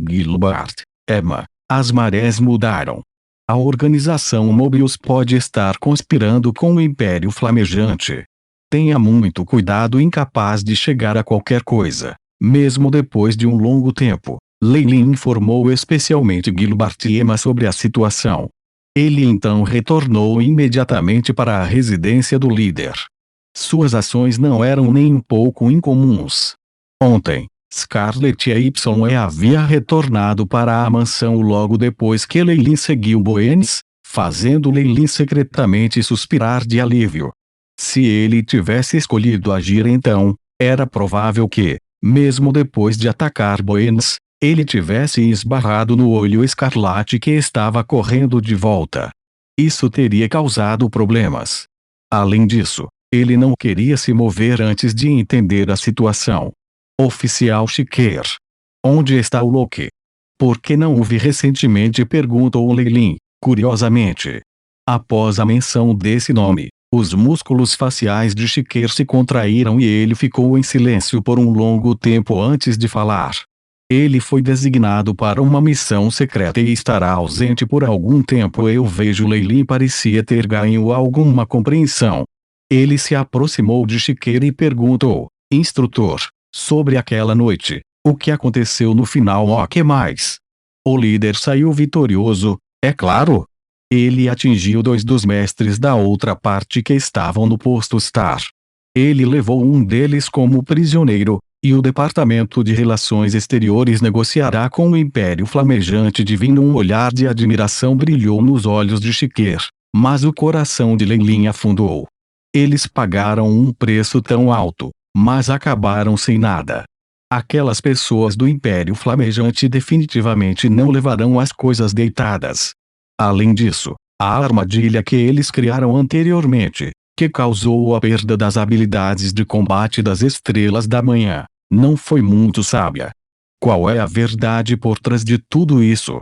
Gilbert, Emma, as marés mudaram. A organização Mobius pode estar conspirando com o Império Flamejante. Tenha muito cuidado, incapaz de chegar a qualquer coisa. Mesmo depois de um longo tempo, Leilin informou especialmente Gilbert e Emma sobre a situação. Ele então retornou imediatamente para a residência do líder. Suas ações não eram nem um pouco incomuns. Ontem, Scarlett e havia retornado para a mansão logo depois que Leilin seguiu Boenis, fazendo Leilin secretamente suspirar de alívio. Se ele tivesse escolhido agir então, era provável que, mesmo depois de atacar Boenis, ele tivesse esbarrado no olho escarlate que estava correndo de volta. Isso teria causado problemas. Além disso, ele não queria se mover antes de entender a situação. Oficial Chiquer. Onde está o Loki? Por que não o vi recentemente? Perguntou Leilin, curiosamente. Após a menção desse nome, os músculos faciais de Chiquer se contraíram e ele ficou em silêncio por um longo tempo antes de falar. Ele foi designado para uma missão secreta e estará ausente por algum tempo. Eu vejo. Leilin parecia ter ganho alguma compreensão. Ele se aproximou de Chiquer e perguntou, instrutor, sobre aquela noite, o que aconteceu no final? O que mais? O líder saiu vitorioso, é claro. Ele atingiu 2 dos mestres da outra parte que estavam no posto Star. Ele levou um deles como prisioneiro, e o Departamento de Relações Exteriores negociará com o Império Flamejante Divino. Um olhar de admiração brilhou nos olhos de Chiquer, mas o coração de Leilin afundou. Eles pagaram um preço tão alto, mas acabaram sem nada. Aquelas pessoas do Império Flamejante definitivamente não levarão as coisas deitadas. Além disso, a armadilha que eles criaram anteriormente, que causou a perda das habilidades de combate das Estrelas da Manhã, não foi muito sábia. Qual é a verdade por trás de tudo isso?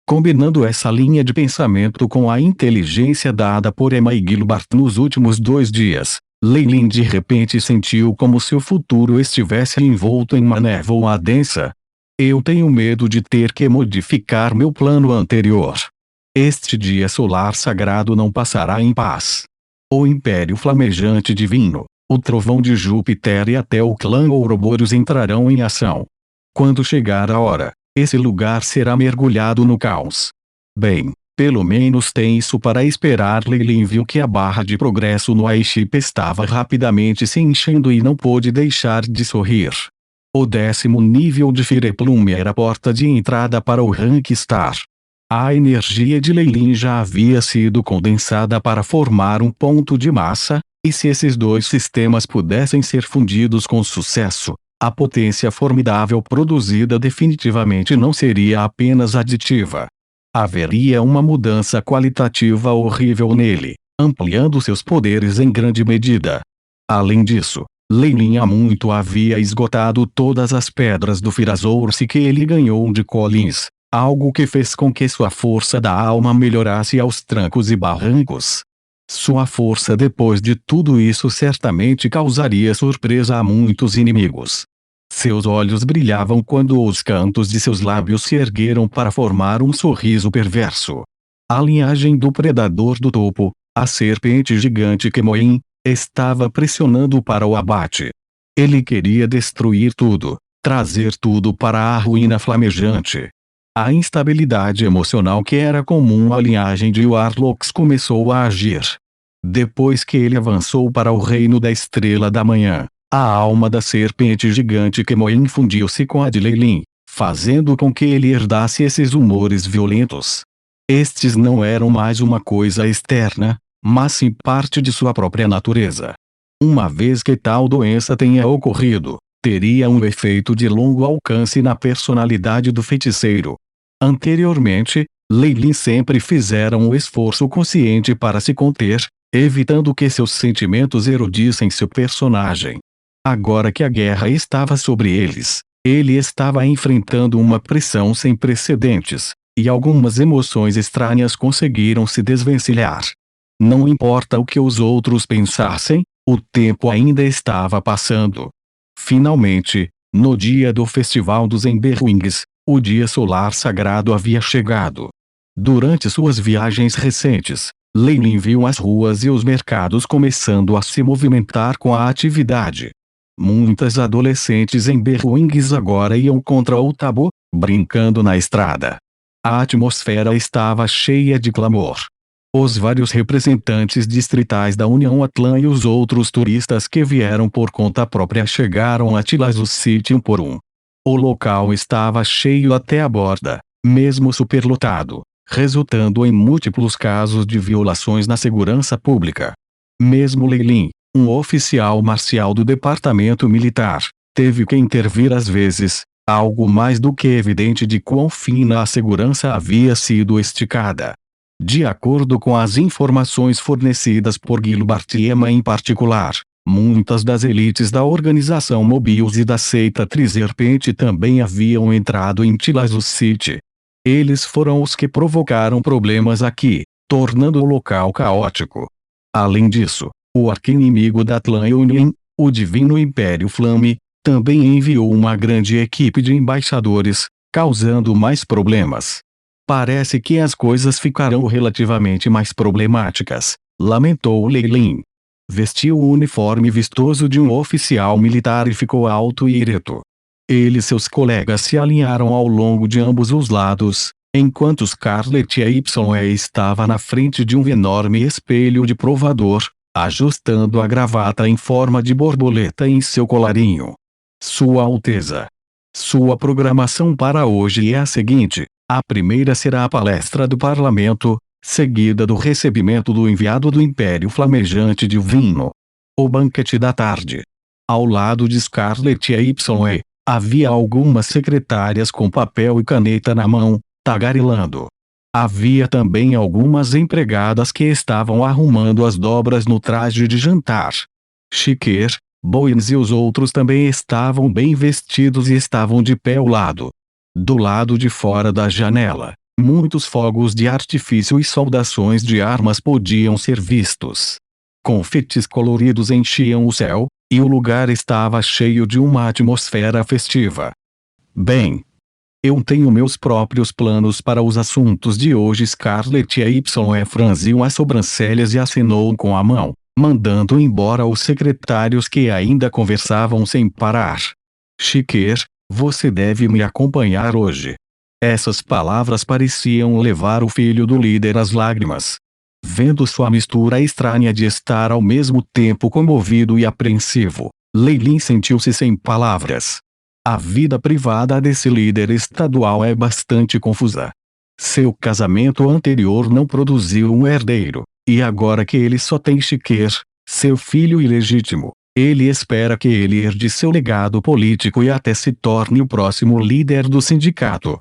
Combinando essa linha de pensamento com a inteligência dada por Emma e Gilbert nos últimos 2 dias, Leilin de repente sentiu como se o futuro estivesse envolto em uma névoa densa. Eu tenho medo de ter que modificar meu plano anterior. Este dia solar sagrado não passará em paz. O Império Flamejante Divino, o Trovão de Júpiter e até o clã Ouroboros entrarão em ação. Quando chegar a hora, esse lugar será mergulhado no caos. Bem, pelo menos tem isso para esperar. Leilin viu que a barra de progresso no airship estava rapidamente se enchendo e não pôde deixar de sorrir. O 10º nível de Fireplume era a porta de entrada para o Rank Star. A energia de Leilin já havia sido condensada para formar um ponto de massa, e se esses 2 sistemas pudessem ser fundidos com sucesso, a potência formidável produzida definitivamente não seria apenas aditiva. Haveria uma mudança qualitativa horrível nele, ampliando seus poderes em grande medida. Além disso, Leilin há muito havia esgotado todas as pedras do Firazourse que ele ganhou de Collins, algo que fez com que sua força da alma melhorasse aos trancos e barrancos. Sua força depois de tudo isso certamente causaria surpresa a muitos inimigos. Seus olhos brilhavam quando os cantos de seus lábios se ergueram para formar um sorriso perverso. A linhagem do predador do topo, a serpente gigante Kemoin, estava pressionando para o abate. Ele queria destruir tudo, trazer tudo para a ruína flamejante. A instabilidade emocional que era comum à linhagem de Warlocks começou a agir. Depois que ele avançou para o reino da Estrela da Manhã, a alma da serpente gigante Kemoin fundiu-se com a de Leilin, fazendo com que ele herdasse esses humores violentos. Estes não eram mais uma coisa externa, mas sim parte de sua própria natureza. Uma vez que tal doença tenha ocorrido, teria um efeito de longo alcance na personalidade do feiticeiro. Anteriormente, Leilin sempre fizera um esforço consciente para se conter, evitando que seus sentimentos erodissem seu personagem. Agora que a guerra estava sobre eles, ele estava enfrentando uma pressão sem precedentes, e algumas emoções estranhas conseguiram se desvencilhar. Não importa o que os outros pensassem, o tempo ainda estava passando. Finalmente, no dia do Festival dos Emberwings, O dia solar sagrado havia chegado. Durante suas viagens recentes, Leilin viu as ruas e os mercados começando a se movimentar com a atividade. Muitas adolescentes em Berwings agora iam contra o tabu, brincando na estrada. A atmosfera estava cheia de clamor. Os vários representantes distritais da União Atlã e os outros turistas que vieram por conta própria chegaram a Tilazu City um por um. O local estava cheio até a borda, mesmo superlotado, resultando em múltiplos casos de violações na segurança pública. Mesmo Leilin, um oficial marcial do departamento militar, teve que intervir às vezes, algo mais do que evidente de quão fina a segurança havia sido esticada. De acordo com as informações fornecidas por Gilbert Ema em particular, muitas das elites da organização Mobius e da seita Trizerpente também haviam entrado em Tilazu City. Eles foram os que provocaram problemas aqui, tornando o local caótico. Além disso, o arqui-inimigo da Atlã Union, o Divino Império Flame, também enviou uma grande equipe de embaixadores, causando mais problemas. Parece que as coisas ficarão relativamente mais problemáticas, lamentou Leilin. Vestiu o uniforme vistoso de um oficial militar e ficou alto e ereto. Ele e seus colegas se alinharam ao longo de ambos os lados, enquanto Scarlett Y estava na frente de um enorme espelho de provador, ajustando a gravata em forma de borboleta em seu colarinho. Sua Alteza. Sua programação para hoje é a seguinte: a primeira será a palestra do Parlamento, seguida do recebimento do enviado do Império Flamejante Divino. O banquete da tarde. Ao lado de Scarlett Y, havia algumas secretárias com papel e caneta na mão, tagarelando. Havia também algumas empregadas que estavam arrumando as dobras no traje de jantar. Chiquer, Boyens e os outros também estavam bem vestidos e estavam de pé ao lado. Do lado de fora da janela, muitos fogos de artifício e soldações de armas podiam ser vistos. Confetes coloridos enchiam o céu, e o lugar estava cheio de uma atmosfera festiva. Bem, eu tenho meus próprios planos para os assuntos de hoje. Scarlett Y franziu as sobrancelhas e acenou com a mão, mandando embora os secretários que ainda conversavam sem parar. Chiquer, você deve me acompanhar hoje. Essas palavras pareciam levar o filho do líder às lágrimas. Vendo sua mistura estranha de estar ao mesmo tempo comovido e apreensivo, Leilin sentiu-se sem palavras. A vida privada desse líder estadual é bastante confusa. Seu casamento anterior não produziu um herdeiro, e agora que ele só tem Chiquer, seu filho ilegítimo, ele espera que ele herde seu legado político e até se torne o próximo líder do sindicato.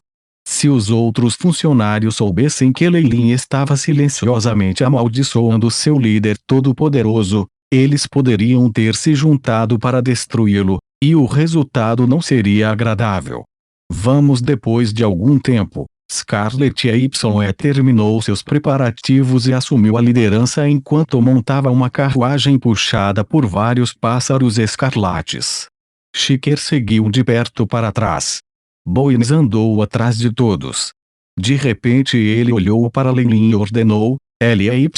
Se os outros funcionários soubessem que Leilin estava silenciosamente amaldiçoando seu líder todo-poderoso, eles poderiam ter se juntado para destruí-lo, e o resultado não seria agradável. Vamos. Depois de algum tempo, Scarlett Y terminou seus preparativos e assumiu a liderança enquanto montava uma carruagem puxada por vários pássaros escarlates. Chiquer seguiu de perto para trás. Boyens andou atrás de todos. De repente ele olhou para Leilin e ordenou: Ly,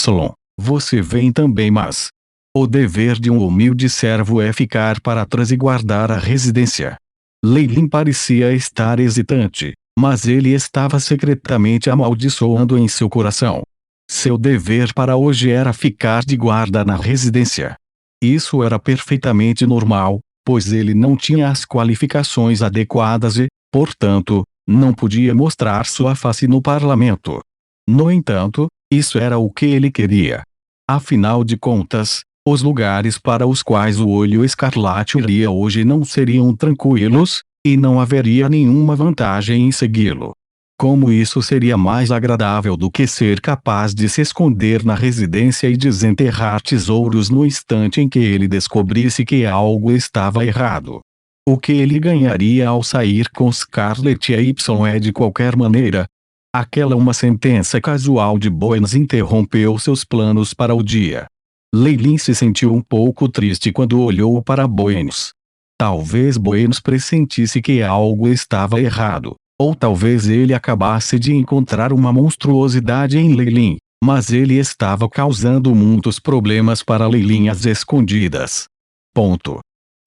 você vem também, mas o dever de um humilde servo é ficar para trás e guardar a residência. Leilin parecia estar hesitante, mas ele estava secretamente amaldiçoando em seu coração. Seu dever para hoje era ficar de guarda na residência. Isso era perfeitamente normal, pois ele não tinha as qualificações adequadas e, portanto, não podia mostrar sua face no parlamento. No entanto, isso era o que ele queria. Afinal de contas, os lugares para os quais o Olho Escarlate iria hoje não seriam tranquilos, e não haveria nenhuma vantagem em segui-lo. Como isso seria mais agradável do que ser capaz de se esconder na residência e desenterrar tesouros no instante em que ele descobrisse que algo estava errado? O que ele ganharia ao sair com Scarlett Y de qualquer maneira? Aquela uma sentença casual de Boyens interrompeu seus planos para o dia. Leilin se sentiu um pouco triste quando olhou para Boyens. Talvez Boyens pressentisse que algo estava errado, Ou talvez ele acabasse de encontrar uma monstruosidade em Lei Lin, mas ele estava causando muitos problemas para Lei Lin às escondidas. Ponto.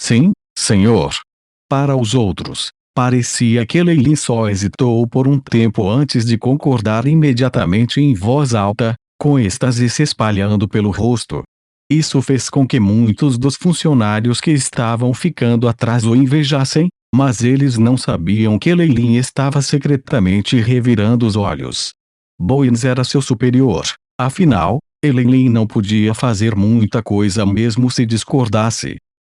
Sim, senhor. Para os outros, parecia que Lei Lin só hesitou por um tempo antes de concordar imediatamente em voz alta, com êxtase se espalhando pelo rosto. Isso fez com que muitos dos funcionários que estavam ficando atrás o invejassem, mas eles não sabiam que Lei Lin estava secretamente revirando os olhos. Boyens era seu superior, afinal, Lei Lin não podia fazer muita coisa mesmo se discordasse.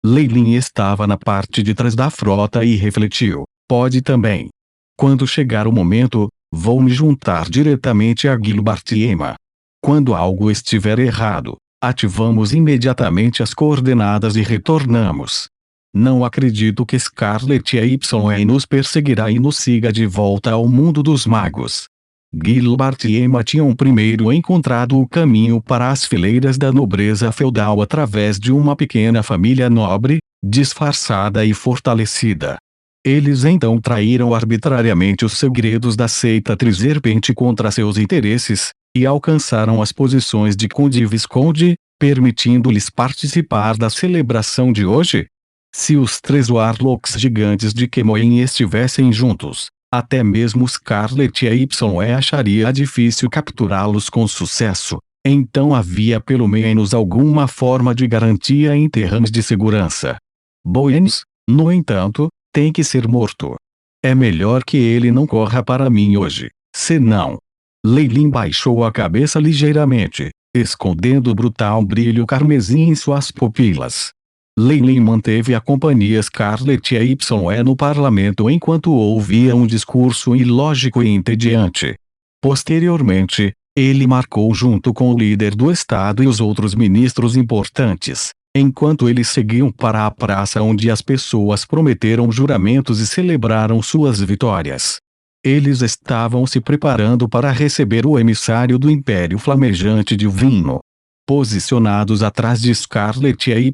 Lei Lin estava na parte de trás da frota e refletiu: pode também. Quando chegar o momento, vou me juntar diretamente a Gilbert e Emma. Quando algo estiver errado, ativamos imediatamente as coordenadas e retornamos. Não acredito que Scarlet EYE nos perseguirá e nos siga de volta ao mundo dos magos. Gilbert e Emma tinham primeiro encontrado o caminho para as fileiras da nobreza feudal através de uma pequena família nobre, disfarçada e fortalecida. Eles então traíram arbitrariamente os segredos da seita Triserpente contra seus interesses, e alcançaram as posições de Conde e Visconde, permitindo-lhes participar da celebração de hoje. Se os três Warlocks gigantes de Kemoin estivessem juntos, até mesmo Scarlet EYE acharia difícil capturá-los com sucesso. Então havia pelo menos alguma forma de garantia em termos de segurança. Boyens, no entanto, tem que ser morto. É melhor que ele não corra para mim hoje, senão... Lei Lin baixou a cabeça ligeiramente, escondendo o brutal brilho carmesim em suas pupilas. Lei Lin manteve a companhia Scarlet EYE no parlamento enquanto ouvia um discurso ilógico e entediante. Posteriormente, ele marcou junto com o líder do estado e os outros ministros importantes, enquanto eles seguiam para a praça onde as pessoas prometeram juramentos e celebraram suas vitórias. Eles estavam se preparando para receber o emissário do Império Flamejante Divino. Posicionados atrás de Scarlet EYE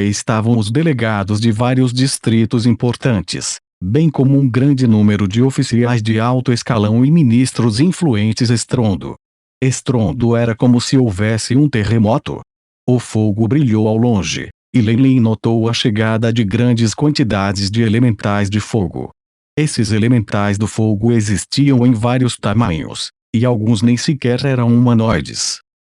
estavam os delegados de vários distritos importantes, bem como um grande número de oficiais de alto escalão e ministros influentes. Estrondo era como se houvesse um terremoto. O fogo brilhou ao longe, e Lei Lin notou a chegada de grandes quantidades de elementais de fogo. Esses elementais do fogo existiam em vários tamanhos, e alguns nem sequer eram humanoides.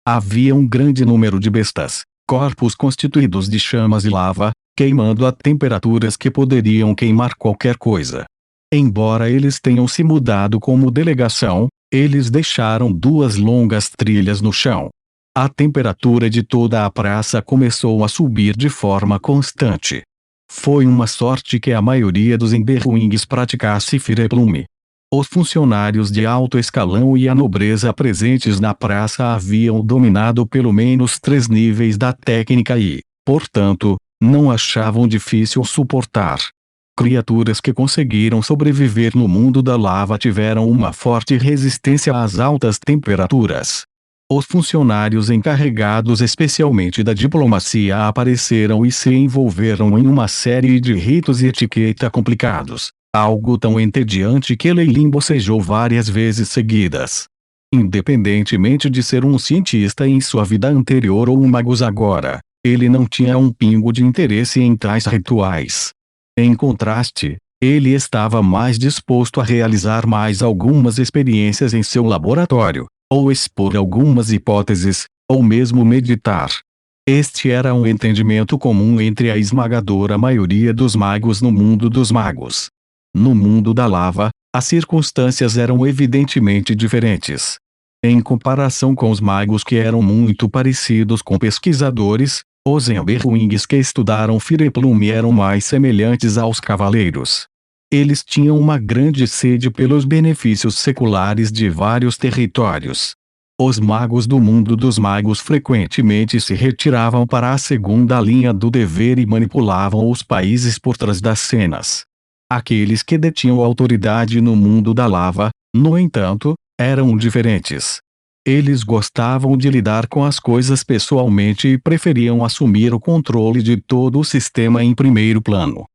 Havia um grande número de bestas, corpos constituídos de chamas e lava, queimando a temperaturas que poderiam queimar qualquer coisa. Embora eles tenham se mudado como delegação, eles deixaram 2 longas trilhas no chão. A temperatura de toda a praça começou a subir de forma constante. Foi uma sorte que a maioria dos Emberwings praticasse Fireplume. Os funcionários de alto escalão e a nobreza presentes na praça haviam dominado pelo menos 3 níveis da técnica e, portanto, não achavam difícil suportar. Criaturas que conseguiram sobreviver no mundo da lava tiveram uma forte resistência às altas temperaturas. Os funcionários encarregados especialmente da diplomacia apareceram e se envolveram em uma série de ritos e etiqueta complicados, algo tão entediante que Lei Lin bocejou várias vezes seguidas. Independentemente de ser um cientista em sua vida anterior ou um magus agora, ele não tinha um pingo de interesse em tais rituais. Em contraste, ele estava mais disposto a realizar mais algumas experiências em seu laboratório, ou expor algumas hipóteses, ou mesmo meditar. Este era um entendimento comum entre a esmagadora maioria dos magos no mundo dos magos. No mundo da lava, as circunstâncias eram evidentemente diferentes. Em comparação com os magos que eram muito parecidos com pesquisadores, os Emberwings que estudaram Fireplume eram mais semelhantes aos cavaleiros. Eles tinham uma grande sede pelos benefícios seculares de vários territórios. Os magos do mundo dos magos frequentemente se retiravam para a segunda linha do dever e manipulavam os países por trás das cenas. Aqueles que detinham autoridade no mundo da lava, no entanto, eram diferentes. Eles gostavam de lidar com as coisas pessoalmente e preferiam assumir o controle de todo o sistema em primeiro plano.